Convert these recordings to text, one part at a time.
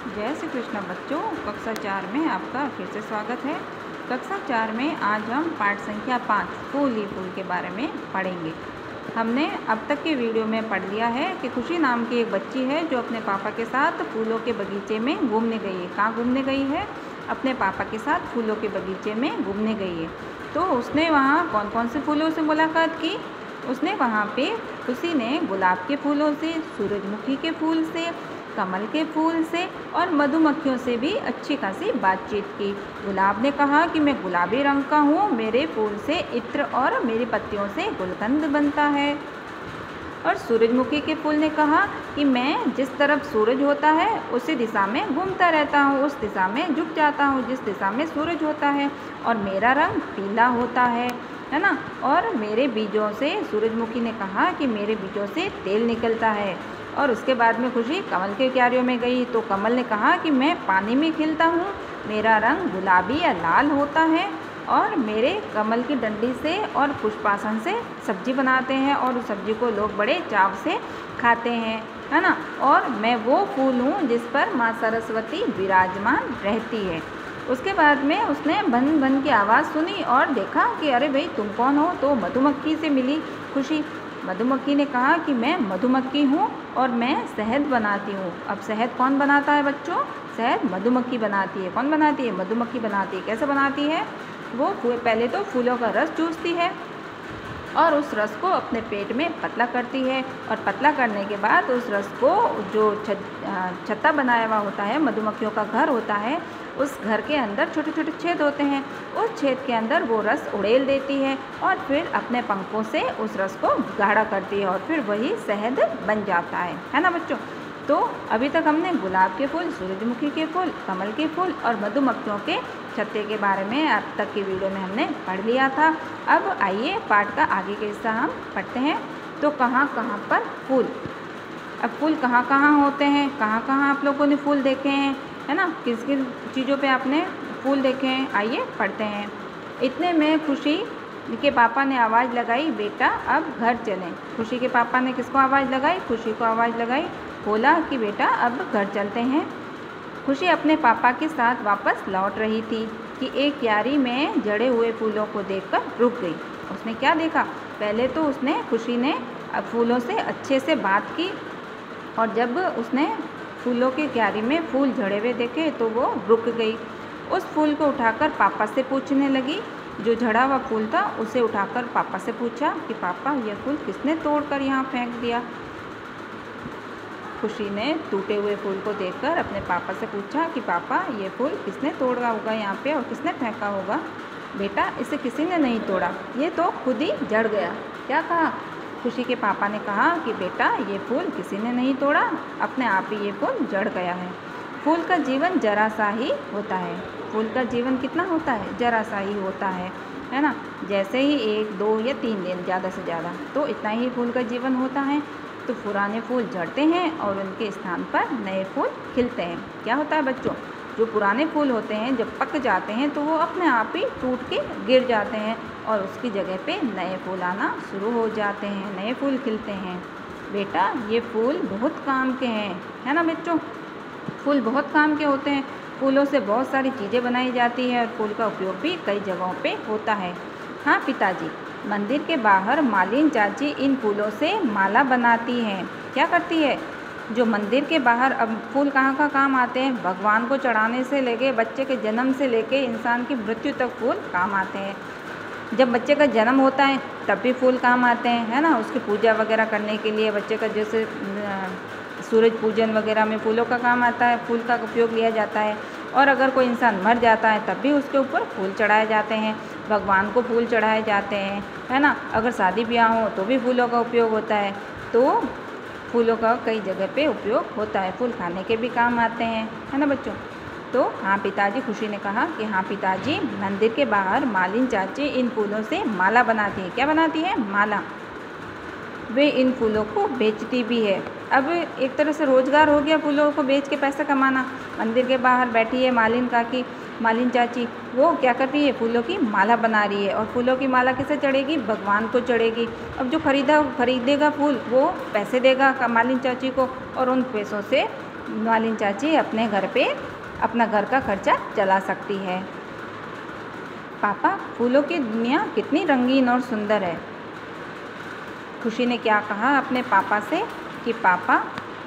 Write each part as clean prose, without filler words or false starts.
जय श्री कृष्ण बच्चों, कक्षा 4 में आपका फिर से स्वागत है। कक्षा 4 में आज हम पाठ संख्या 5 फूल ही फूल के बारे में पढ़ेंगे। हमने अब तक के वीडियो में पढ़ लिया है कि खुशी नाम की एक बच्ची है जो अपने पापा के साथ फूलों के बगीचे में घूमने गई है। कहाँ घूमने गई है? अपने पापा के साथ फूलों के बगीचे में घूमने गई है। तो उसने वहाँ कौन कौन से फूलों से मुलाकात की? उसने वहाँ पे खुशी ने गुलाब के फूलों से, सूरजमुखी के फूल से, कमल के फूल से और मधुमक्खियों से भी अच्छी खासी बातचीत की। गुलाब ने कहा कि मैं गुलाबी रंग का हूँ, मेरे फूल से इत्र और मेरी पत्तियों से गुलकंद बनता है। और सूरजमुखी के फूल ने कहा कि मैं जिस तरफ सूरज होता है उसी दिशा में घूमता रहता हूँ, उस दिशा में झुक जाता हूँ जिस दिशा में सूरज होता है, और मेरा रंग पीला होता है ना। और मेरे बीजों से, सूरजमुखी ने कहा कि मेरे बीजों से तेल निकलता है। और उसके बाद में खुशी कमल के क्यारियों में गई तो कमल ने कहा कि मैं पानी में खिलता हूँ, मेरा रंग गुलाबी या लाल होता है, और मेरे कमल की डंडी से और पुष्पासन से सब्जी बनाते हैं और उस सब्जी को लोग बड़े चाव से खाते हैं, है ना। और मैं वो फूल हूँ जिस पर माँ सरस्वती विराजमान रहती है। उसके बाद में उसने भन भन की आवाज़ सुनी और देखा कि अरे भाई तुम कौन हो? तो मधुमक्खी से मिली खुशी। मधुमक्खी ने कहा कि मैं मधुमक्खी हूँ और मैं शहद बनाती हूँ। अब शहद कौन बनाता है बच्चों? शहद मधुमक्खी बनाती है। कौन बनाती है? मधुमक्खी बनाती है। कैसे बनाती है? वो पहले तो फूलों का रस चूसती है और उस रस को अपने पेट में पतला करती है, और पतला करने के बाद उस रस को, जो छत्ता बनाया हुआ होता है, मधुमक्खियों का घर होता है, उस घर के अंदर छोटे छोटे छेद होते हैं, उस छेद के अंदर वो रस उड़ेल देती है और फिर अपने पंखों से उस रस को गाढ़ा करती है और फिर वही शहद बन जाता है ना बच्चों। तो अभी तक हमने गुलाब के फूल, सूरजमुखी के फूल, कमल के फूल और मधुमक्खियों के छत्ते के बारे में अब तक की वीडियो में हमने पढ़ लिया था। अब आइए पाठ का आगे का हिस्सा हम पढ़ते हैं। तो कहाँ कहाँ पर फूल? अब फूल कहाँ कहाँ होते हैं? कहाँ कहाँ आप लोगों ने फूल देखे हैं, है ना? किस किस चीज़ों पे आपने फूल देखे हैं? आइए पढ़ते हैं। इतने में खुशी के पापा ने आवाज़ लगाई, बेटा अब घर चलें। खुशी के पापा ने किसको आवाज़ लगाई? खुशी को आवाज़ लगाई, बोला कि बेटा अब घर चलते हैं। खुशी अपने पापा के साथ वापस लौट रही थी कि एक क्यारी में जड़े हुए फूलों को देखकर रुक गई। उसने क्या देखा? पहले तो खुशी ने फूलों से अच्छे से बात की, और जब उसने फूलों की क्यारी में फूल झड़े हुए देखे तो वो रुक गई। उस फूल को उठाकर पापा से पूछने लगी। जो झड़ा हुआ फूल था उसे उठाकर पापा से पूछा कि पापा यह फूल किसने तोड़कर यहाँ फेंक दिया? खुशी ने टूटे हुए फूल को देखकर अपने पापा से पूछा कि पापा ये फूल किसने तोड़ा होगा यहाँ पे और किसने फेंका होगा? बेटा इसे किसी ने नहीं तोड़ा, ये तो खुद ही जड़ गया। क्या कहा? खुशी के पापा ने कहा कि बेटा ये फूल किसी ने नहीं तोड़ा, अपने आप ही ये फूल जड़ गया है। फूल का जीवन जरा सा ही होता है। फूल का जीवन कितना होता है? जरा सा ही होता है ना। जैसे ही 1, 2 या 3 दिन, ज़्यादा से ज़्यादा तो इतना ही फूल का जीवन होता है। तो पुराने फूल झड़ते हैं और उनके स्थान पर नए फूल खिलते हैं। क्या होता है बच्चों? जो पुराने फूल होते हैं जब पक जाते हैं तो वो अपने आप ही टूट के गिर जाते हैं और उसकी जगह पे नए फूल आना शुरू हो जाते हैं, नए फूल खिलते हैं। बेटा ये फूल बहुत काम के हैं, है ना बच्चों? फूल बहुत काम के होते हैं। फूलों से बहुत सारी चीज़ें बनाई जाती हैं और फूल का उपयोग भी कई जगहों पे होता है। हाँ पिताजी, मंदिर के बाहर मालिन चाची इन फूलों से माला बनाती हैं। क्या करती है? जो मंदिर के बाहर, अब फूल कहाँ का काम आते हैं? भगवान को चढ़ाने से लेके, बच्चे के जन्म से लेके इंसान की मृत्यु तक फूल काम आते हैं। जब बच्चे का जन्म होता है तब भी फूल काम आते हैं, है ना। उसकी पूजा वगैरह करने के लिए बच्चे का, जैसे सूरज पूजन वगैरह में फूलों का काम आता है, फूल का उपयोग लिया जाता है। और अगर कोई इंसान मर जाता है तब भी उसके ऊपर फूल चढ़ाए जाते हैं, भगवान को फूल चढ़ाए जाते हैं, है ना। अगर शादी ब्याह हो तो भी फूलों का उपयोग होता है। तो फूलों का कई जगह पे उपयोग होता है। फूल खाने के भी काम आते हैं, है ना बच्चों। तो हाँ पिताजी, खुशी ने कहा कि हाँ पिताजी, मंदिर के बाहर मालिन चाची इन फूलों से माला बनाती है। क्या बनाती है? माला। वे इन फूलों को बेचती भी है। अब एक तरह से रोज़गार हो गया फूलों को बेच के पैसा कमाना। मंदिर के बाहर बैठी है मालिन चाची, वो क्या कर रही है? फूलों की माला बना रही है। और फूलों की माला किसे चढ़ेगी? भगवान को चढ़ेगी। अब जो खरीदेगा फूल वो पैसे देगा मालिन चाची को, और उन पैसों से मालिन चाची अपने घर पे अपना घर का खर्चा चला सकती है। पापा, फूलों की दुनिया कितनी रंगीन और सुंदर है। खुशी ने क्या कहा अपने पापा से कि पापा,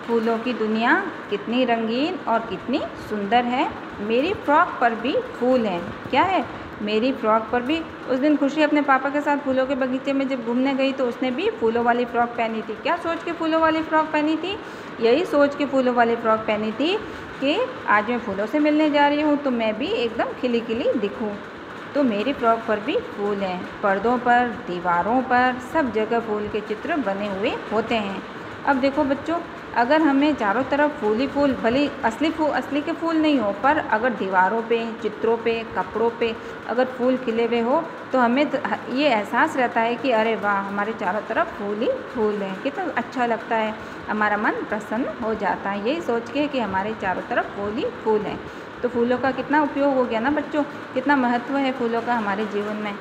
फूलों की दुनिया कितनी रंगीन और कितनी सुंदर है। मेरी फ्रॉक पर भी फूल हैं। क्या है? मेरी फ्रॉक पर भी। उस दिन खुशी अपने पापा के साथ फूलों के बगीचे में जब घूमने गई तो उसने भी फूलों वाली फ़्रॉक पहनी थी। क्या सोच के फूलों वाली फ़्रॉक पहनी थी? यही सोच के फूलों वाली फ़्रॉक पहनी थी कि आज मैं फूलों से मिलने जा रही हूँ तो मैं भी एकदम खिली खिली दिखूँ। तो मेरी फ्रॉक पर भी फूल हैं। पर्दों पर, दीवारों पर, सब जगह फूल के चित्र बने हुए होते हैं। अब देखो बच्चों, अगर हमें चारों तरफ फूल ही फूल, भले असली के फूल नहीं हो, पर अगर दीवारों पे, चित्रों पे, कपड़ों पे अगर फूल खिले हुए हो तो हमें ये एहसास रहता है कि अरे वाह, हमारे चारों तरफ फूल ही फूल हैं। कितना अच्छा लगता है, हमारा मन प्रसन्न हो जाता है यही सोच के कि हमारे चारों तरफ फूल ही फूल हैं। तो फूलों का कितना उपयोग हो गया ना बच्चों, कितना महत्व है फूलों का हमारे जीवन में।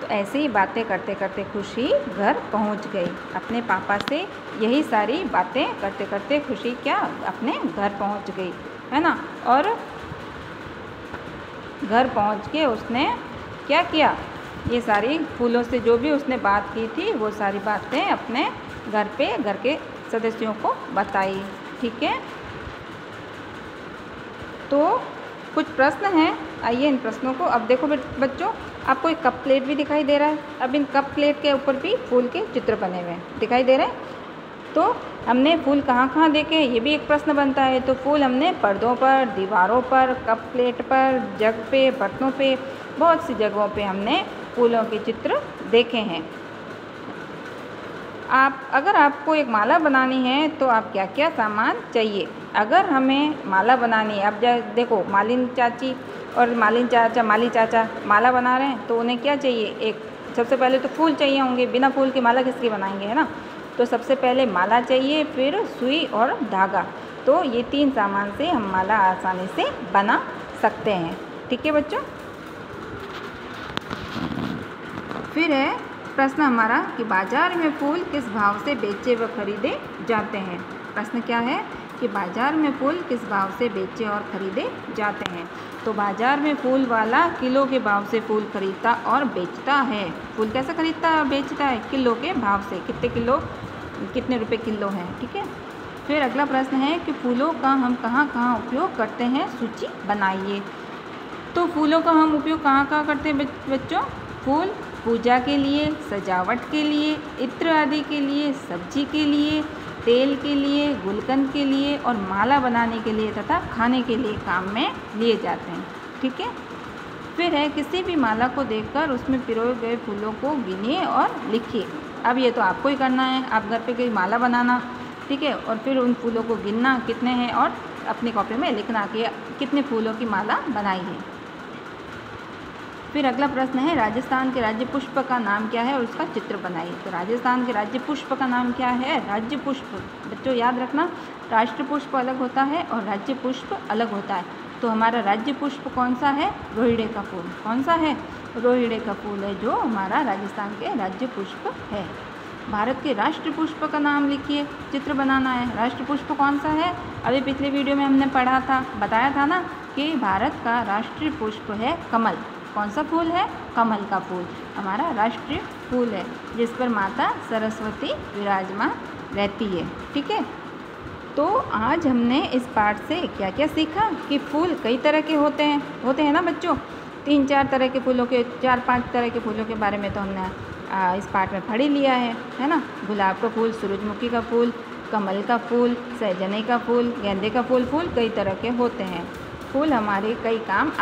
तो ऐसे ही बातें करते करते खुशी घर पहुंच गई। अपने पापा से यही सारी बातें करते करते खुशी क्या अपने घर पहुंच गई, है ना। और घर पहुंच के उसने क्या किया, ये सारी फूलों से जो भी उसने बात की थी वो सारी बातें अपने घर के सदस्यों को बताई। ठीक है, तो कुछ प्रश्न हैं, आइए इन प्रश्नों को। अब देखो बच्चों, आपको एक कप प्लेट भी दिखाई दे रहा है। अब इन कप प्लेट के ऊपर भी फूल के चित्र बने हुए हैं, दिखाई दे रहे हैं। तो हमने फूल कहाँ कहाँ देखे, ये भी एक प्रश्न बनता है। तो फूल हमने पर्दों पर, दीवारों पर, कप प्लेट पर, जग पे, बर्तनों पे, बहुत सी जगहों पे हमने फूलों के चित्र देखे हैं। अगर आपको एक माला बनानी है तो आप क्या क्या सामान चाहिए। अगर हमें माला बनानी है, अब देखो मालिन चाची और माली चाचा माला बना रहे हैं तो उन्हें क्या चाहिए, एक सबसे पहले तो फूल चाहिए होंगे। बिना फूल की माला किसकी बनाएंगे, है ना। तो सबसे पहले माला चाहिए, फिर सुई और धागा। तो ये 3 सामान से हम माला आसानी से बना सकते हैं। ठीक है बच्चों। फिर है प्रश्न हमारा कि बाजार में फूल किस भाव से बेचे व खरीदे जाते हैं। प्रश्न क्या है कि बाजार में फूल किस भाव से बेचे और खरीदे जाते हैं। तो बाजार में फूल वाला किलो के भाव से फूल खरीदता और बेचता है। फूल कैसे खरीदता है और बेचता है? किलो के भाव से, कितने रुपए किलो है। ठीक है। फिर अगला प्रश्न है कि फूलों का हम कहाँ कहाँ उपयोग करते हैं, सूची बनाइए। तो फूलों का हम उपयोग कहाँ कहाँ करते हैं बच्चों? फूल पूजा के लिए, सजावट के लिए, इत्र आदि के लिए, सब्जी के लिए, तेल के लिए, गुलकंद के लिए और माला बनाने के लिए तथा खाने के लिए काम में लिए जाते हैं। ठीक है। फिर है किसी भी माला को देखकर उसमें पिरोए गए फूलों को गिनिए और लिखिए। अब ये तो आपको ही करना है, आप घर पे कोई माला बनाना, ठीक है, और फिर उन फूलों को गिनना कितने हैं और अपनी कॉपी में लिखना कि कितने फूलों की माला बनाई है। फिर अगला प्रश्न है राजस्थान के राज्य पुष्प का नाम क्या है और उसका चित्र बनाइए। तो राजस्थान के राज्य पुष्प का नाम क्या है? राज्य पुष्प। बच्चों याद रखना, राष्ट्र पुष्प अलग होता है और राज्य पुष्प अलग होता है। तो हमारा राज्य पुष्प कौन सा है? रोहिड़े का फूल। कौन सा है? रोहिड़े का फूल है जो हमारा राजस्थान के राज्य पुष्प है। भारत के राष्ट्र पुष्प का नाम लिखिए, चित्र बनाना है। राष्ट्र पुष्प कौन सा है? अभी पिछले वीडियो में हमने पढ़ा था, बताया था ना कि भारत का राष्ट्रीय पुष्प है कमल। कौन सा फूल है? कमल का फूल हमारा राष्ट्रीय फूल है, जिस पर माता सरस्वती विराजमान रहती है। ठीक है। तो आज हमने इस पाठ से क्या क्या सीखा कि फूल कई तरह के होते हैं ना बच्चों। 3-4 तरह के फूलों के, 4-5 तरह के फूलों के बारे में तो हमने इस पाठ में पढ़ ही लिया है ना। गुलाब का फूल, सूरजमुखी का फूल, कमल का फूल, सहजने का फूल, गेंदे का फूल कई तरह के होते हैं। फूल हमारे कई काम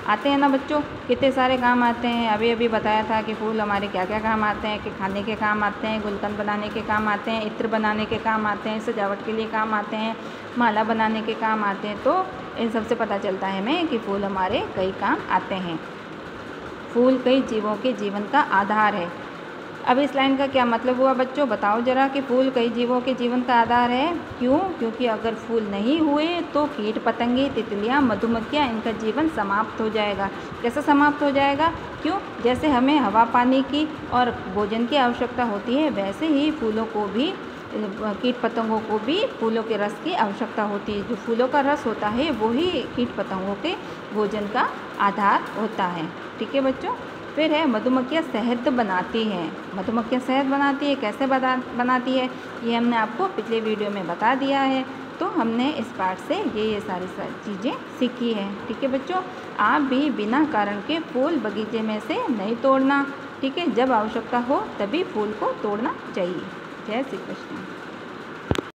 आते हैं ना बच्चों, कितने सारे काम आते हैं। अभी बताया था कि फूल हमारे क्या क्या काम आते हैं, कि खाने के काम आते हैं, गुलकंद बनाने के काम आते हैं, इत्र बनाने के काम आते हैं, सजावट के लिए काम आते हैं, माला बनाने के काम आते हैं। तो इन सबसे पता चलता है हमें कि फूल हमारे कई काम आते हैं। फूल कई जीवों के जीवन का आधार है। अब इस लाइन का क्या मतलब हुआ बच्चों, बताओ जरा कि फूल कई जीवों के जीवन का आधार है। क्यों? क्योंकि अगर फूल नहीं हुए तो कीट पतंगे, तितलियाँ, मधुमक्खियाँ, इनका जीवन समाप्त हो जाएगा। कैसे समाप्त हो जाएगा? क्यों? जैसे हमें हवा पानी की और भोजन की आवश्यकता होती है, वैसे ही फूलों को भी कीट पतंगों को भी फूलों के रस की आवश्यकता होती है। जो फूलों का रस होता है वही कीट पतंगों के भोजन का आधार होता है। ठीक है बच्चों। फिर है मधुमक्खियाँ शहद बनाती हैं। मधुमक्खियाँ शहद बनाती है, कैसे बनाती है ये हमने आपको पिछले वीडियो में बता दिया है। तो हमने इस पाठ से ये सारी चीज़ें सीखी हैं। ठीक है बच्चों, आप भी बिना कारण के फूल बगीचे में से नहीं तोड़ना। ठीक है, जब आवश्यकता हो तभी फूल को तोड़ना चाहिए। जय श्री कृष्ण।